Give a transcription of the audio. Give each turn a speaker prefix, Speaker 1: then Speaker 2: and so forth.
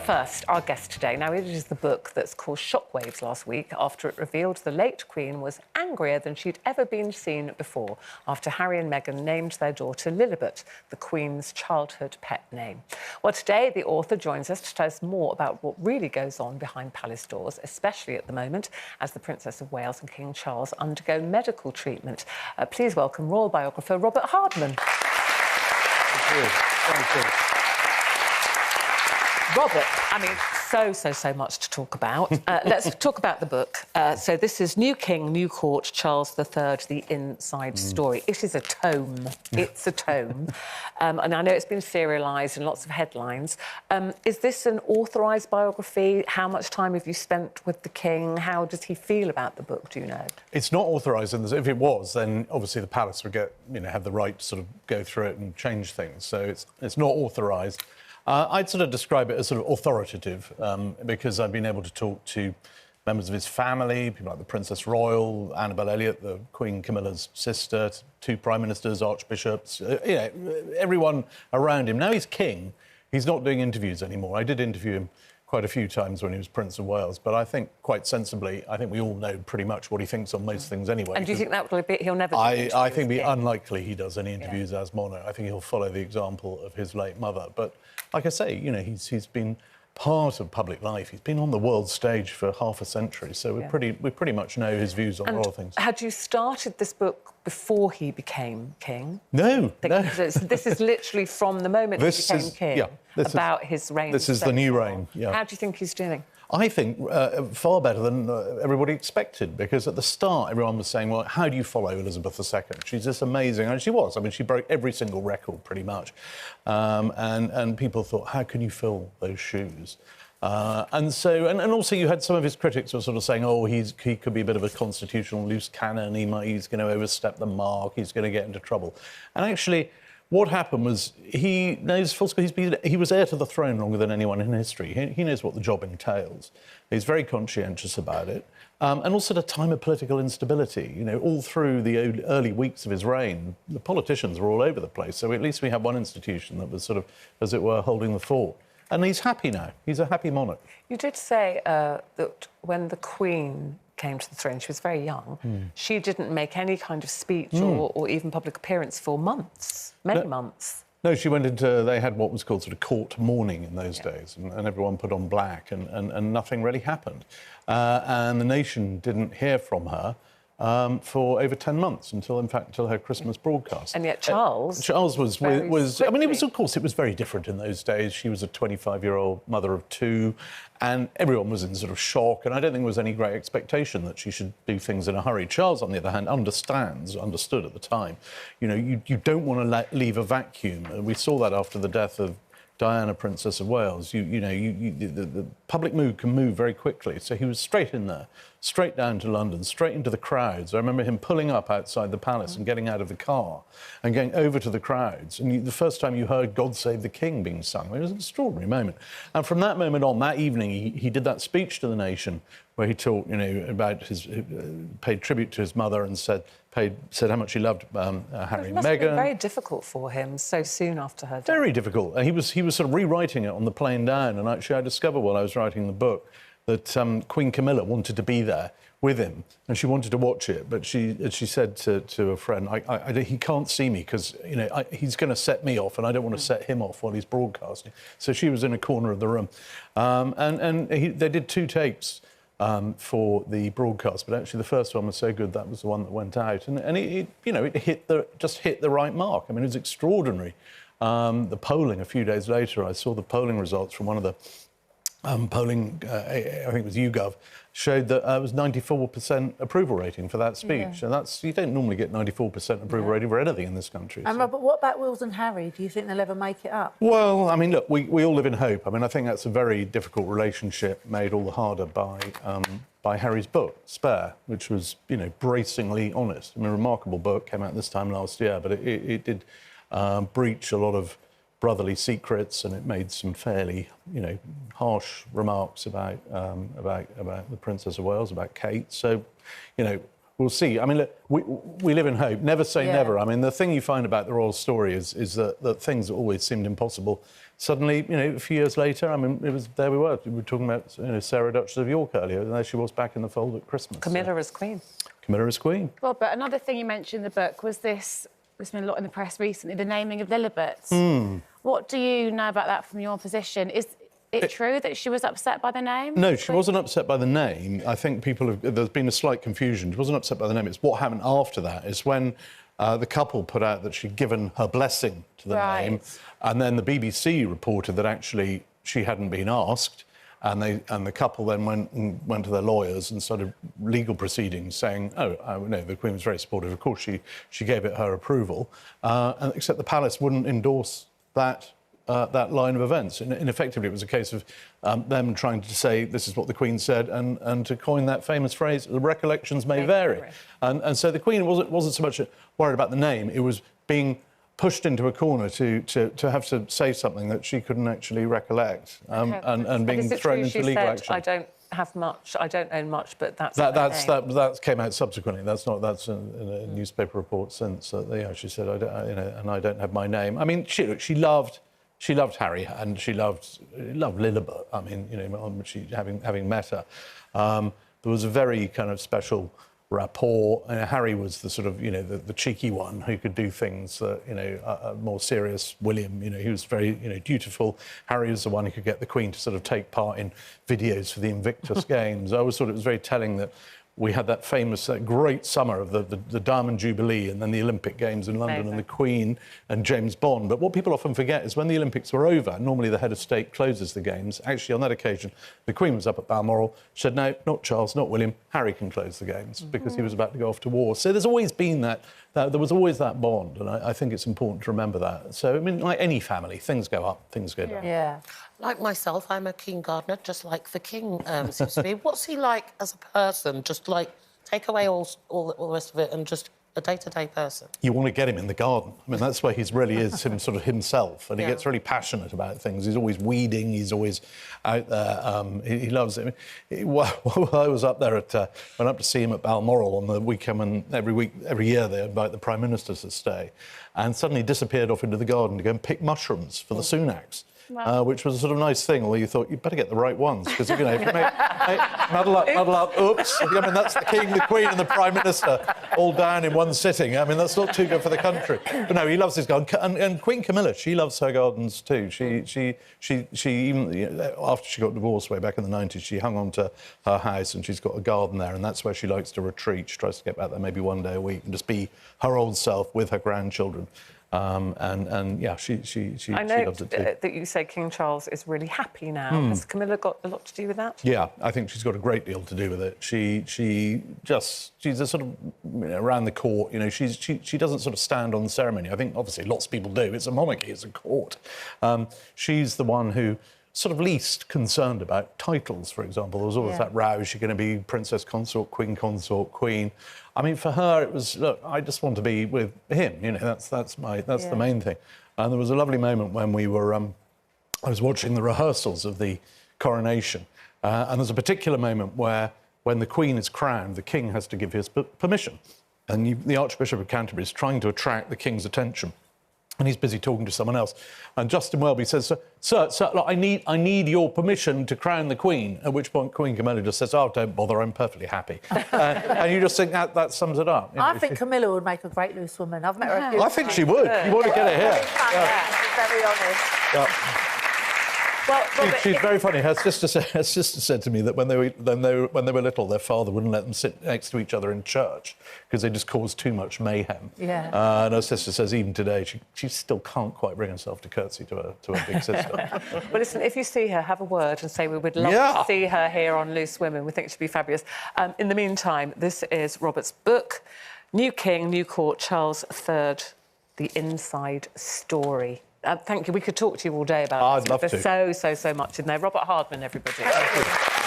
Speaker 1: first, our guest today. Now, it is the book that's caused shockwaves last week after it revealed the late Queen was angrier than she'd ever been seen before after Harry and Meghan named their daughter Lilibet, the Queen's childhood pet name. Well, today, the author joins us to tell us more about what really goes on behind palace doors, especially at the moment, as the Princess of Wales and King Charles undergo medical treatment. Please welcome royal biographer Robert Hardman.
Speaker 2: Thank you. Thank you.
Speaker 1: Robert, I mean, so much to talk about. Let's talk about the book. So this is New King, New Court, Charles III, The Inside Story. It is a tome. It's a tome. And I know it's been serialised and lots of headlines. Is this an authorised biography? How much time have you spent with the King? How does he feel about the book, do you know?
Speaker 2: It's not authorised, and if it was, then obviously the palace would have the right to sort of go through it and change things. So it's not authorised. I'd sort of describe it as sort of authoritative because I've been able to talk to members of his family, people like the Princess Royal, Annabel Elliot, the Queen Camilla's sister, two prime ministers, archbishops, everyone around him. Now he's king. He's not doing interviews anymore. I did interview him quite a few times when he was Prince of Wales, but I think, quite sensibly, I think we all know pretty much what he thinks on most things anyway.
Speaker 1: And do you think that will be... he'll never do
Speaker 2: I think it'd be unlikely he does any interviews as monarch. I think he'll follow the example of his late mother. But, like I say, you know, he's been part of public life. He's been on the world stage for half a century, so we pretty much know his views on royal things.
Speaker 1: Had you started this book before he became king?
Speaker 2: No.
Speaker 1: This is literally from the moment he became king, about his reign.
Speaker 2: This is the new reign, yeah.
Speaker 1: How do you think he's doing?
Speaker 2: I think far better than everybody expected, because at the start everyone was saying, well, how do you follow Elizabeth II? She's just amazing. And she was. I mean, she broke every single record pretty much. And people thought, how can you fill those shoes? And also you had some of his critics were sort of saying, oh, he could be a bit of a constitutional loose cannon. He's going to overstep the mark. He's going to get into trouble. And actually, what happened was he was heir to the throne longer than anyone in history. He knows what the job entails. He's very conscientious about it. And also at a time of political instability, you know, all through the early weeks of his reign, the politicians were all over the place. So at least we had one institution that was sort of, as it were, holding the fort. And he's happy now. He's a happy monarch. You
Speaker 1: did say that when the Queen came to the throne, she was very young. She didn't make any kind of speech or even public appearance for months, many months.
Speaker 2: No, she went into... They had what was called sort of court mourning in those days, and everyone put on black, and nothing really happened. And the nation didn't hear from her for over 10 months, until her Christmas broadcast.
Speaker 1: And yet Charles
Speaker 2: was... I mean, it was, of course, it was very different in those days. She was a 25-year-old mother of two, and everyone was in sort of shock, and I don't think there was any great expectation that she should do things in a hurry. Charles, on the other hand, understood at the time. You know, you don't want to leave a vacuum. We saw that after the death of Diana, Princess of Wales. The public mood can move very quickly. So he was straight in there, straight down to London, straight into the crowds. I remember him pulling up outside the palace and getting out of the car and going over to the crowds. And the first time you heard God Save the King being sung, it was an extraordinary moment. And from that moment on, that evening, he did that speech to the nation where he talked, you know, about paid tribute to his mother and said how much he loved Harry and Meghan. It must have been
Speaker 1: very difficult for him so soon after her death.
Speaker 2: Very difficult. And he was sort of rewriting it on the plane down. And actually, I discovered while I was writing the book that Queen Camilla wanted to be there with him, and she wanted to watch it. But she said to a friend, he can't see me because, you know, he's going to set me off, and I don't want to set him off while he's broadcasting. So she was in a corner of the room, they did 2 takes for the broadcast, but actually the first one was so good that was the one that went out, and it just hit the right mark. I mean, it was extraordinary. The polling a few days later, I saw the polling results from one of the polling, I think it was YouGov, showed that it was 94% approval rating for that speech. And you don't normally get 94% approval rating for anything in this country.
Speaker 3: And Robert, what about Wills and Harry? Do you think they'll ever make it up?
Speaker 2: Well, I mean, look, we all live in hope. I mean, I think that's a very difficult relationship made all the harder by Harry's book, Spare, which was, you know, bracingly honest. I mean, a remarkable book, came out this time last year, but it did breach a lot of brotherly secrets, and it made some fairly, you know, harsh remarks about the Princess of Wales, about Kate. So, you know, we'll see. I mean, look, we live in hope. Never say never. I mean, the thing you find about the royal story is that things that always seemed impossible, suddenly, a few years later, I mean, there we were talking about Sarah, Duchess of York earlier, and there she was back in the fold at Christmas.
Speaker 1: Camilla as Queen.
Speaker 2: Camilla as Queen.
Speaker 4: Robert, another thing you mentioned in the book was this. There's been a lot in the press recently, the naming of Lilibet. What do you know about that from your position? Is it true that she was upset by the name?
Speaker 2: No, she wasn't upset by the name. I think there's been a slight confusion. She wasn't upset by the name. It's what happened after that. It's when the couple put out that she'd given her blessing to the name, and then the BBC reported that actually she hadn't been asked, and the couple then went to their lawyers and started legal proceedings saying, no, the Queen was very supportive. Of course, she gave it her approval, except the palace wouldn't endorse that line of events. And effectively, it was a case of them trying to say, this is what the Queen said, and to coin that famous phrase, the recollections may vary. And so the Queen wasn't so much worried about the name, it was being pushed into a corner to have to say something that she couldn't actually recollect, and being thrown into legal action.
Speaker 1: I don't have much, I don't own much, but
Speaker 2: that came out subsequently. That's in a newspaper report since. She said, I don't have my name. I mean, she loved Harry, and she loved Lilibet. I mean, having met her, there was a very kind of special rapport. Harry was the sort of, the cheeky one who could do things that, a more serious William, he was very, dutiful. Harry was the one who could get the Queen to sort of take part in videos for the Invictus Games. I always thought it was very telling that we had that famous, great summer of the Diamond Jubilee and then the Olympic Games in London and the Queen and James Bond. But what people often forget is when the Olympics were over, normally the head of state closes the Games. Actually, on that occasion, the Queen was up at Balmoral. She said, no, not Charles, not William. Harry can close the Games because he was about to go off to war. So there's always been that there was always that bond, and I think it's important to remember that. So, I mean, like any family, things go up, things go down.
Speaker 3: Yeah.
Speaker 5: Like myself, I'm a King gardener, just like the King seems to be. What's he like as a person? Just like take away all the rest of it and just a day-to-day person.
Speaker 2: You want to get him in the garden. I mean, that's where he really is sort of himself, and he gets really passionate about things. He's always weeding. He's always out there. He loves it. I mean, while I was up there went up to see him at Balmoral on the weekend, and every year they invite the Prime Minister to stay, and suddenly disappeared off into the garden to go and pick mushrooms for the Sunaks. Wow. Which was a sort of nice thing, although you thought, you'd better get the right ones, because, if you muddle up, oops. I mean, that's the King, the Queen and the Prime Minister all down in one sitting. I mean, that's not too good for the country. But no, he loves his garden. And Queen Camilla, she loves her gardens too. She even, after she got divorced way back in the 90s, she hung on to her house and she's got a garden there, and that's where she likes to retreat. She tries to get back there maybe one day a week and just be her old self with her grandchildren. She loves it too.
Speaker 1: I know that you say King Charles is really happy now. Has Camilla got a lot to do with that? Yeah,
Speaker 2: I think she's got a great deal to do with it. She's a sort of, around the court, she doesn't sort of stand on the ceremony. I think, obviously, lots of people do. It's a monarchy, it's a court. She's the one who sort of least concerned about titles, for example. There was always that row, is she going to be Princess Consort, Queen? I mean, for her, it was, look, I just want to be with him, that's the main thing. And there was a lovely moment when we were, I was watching the rehearsals of the coronation, and there's a particular moment where, when the Queen is crowned, the King has to give his permission. And the Archbishop of Canterbury is trying to attract the King's attention, and he's busy talking to someone else. And Justin Welby says, Sir, look, I need your permission to crown the Queen. At which point Queen Camilla just says, oh, don't bother, I'm perfectly happy. And you just think that sums it up.
Speaker 3: I think Camilla would make a great loose woman. I've met her a few times.
Speaker 2: I think she would. You want to get her here.
Speaker 3: Very honest.
Speaker 2: Yeah.
Speaker 1: Well,
Speaker 2: she's very funny. Her sister said to me that when they were little, their father wouldn't let them sit next to each other in church because they just caused too much mayhem.
Speaker 3: Yeah.
Speaker 2: And her sister says even today she still can't quite bring herself to curtsy to her big sister.
Speaker 1: Well, listen, if you see her, have a word and say we would love to see her here on Loose Women. We think she'd be fabulous. In the meantime, this is Robert's book, New King, New Court, Charles III, The Inside Story. Thank you. We could talk to you all day about it.
Speaker 2: I'd love to.
Speaker 1: There's so much in there. Robert Hardman, everybody. Thank you.